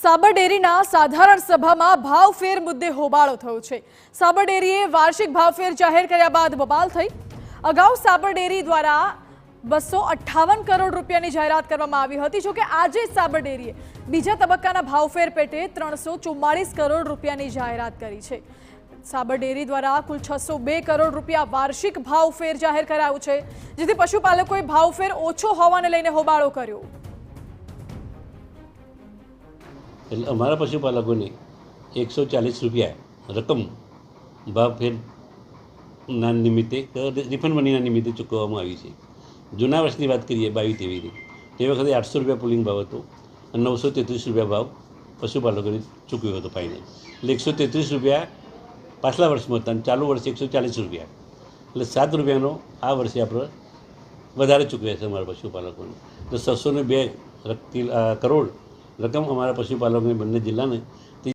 સાબર ડેરીના સાધારણ સભામાં ભાવફેર મુદ્દે હોબાળો થયો છે। સાબર ડેરીએ વાર્ષિક ભાવફેર જાહેર કર્યા બાદ બબાલ થઈ। અગાઉ સાબર ડેરી દ્વારા 258 કરોડ રૂપિયાની જાહેરાત કરવામાં આવી હતી। જો કે આજે સાબર ડેરીએ બીજા તબક્કાના ભાવફેર પેટે 344 કરોડ રૂપિયાની જાહેરાત કરી છે। સાબર ડેરી દ્વારા કુલ 602 કરોડ રૂપિયા વાર્ષિક ભાવફેર જાહેર કરાયો છે, જેથી પશુપાલકોએ ભાવફેર ઓછો હોવાને લઈને હોબાળો કર્યો। એટલે અમારા પશુપાલકોને 140 રૂપિયા રકમ ભાવફેરના નિમિત્તે રિફંડ મનીના નિમિત્તે ચૂકવવામાં આવી છે। જૂના વર્ષની વાત કરીએ 22-23ની, તે વખતે 800 રૂપિયા પુલિંગ ભાવ હતો અને 933 રૂપિયા ભાવ પશુપાલકોને ચૂકવ્યો હતો ફાઇનલ। એટલે 133 રૂપિયા પાછલા વર્ષમાં હતા અને ચાલુ વર્ષે 140 રૂપિયા, એટલે 7 રૂપિયાનો આ વર્ષે આપણે વધારે ચૂકવ્યા છે અમારા પશુપાલકોને। એટલે 602 કરોડ રકમ અમારા પશુપાલકોને બંને જિલ્લાને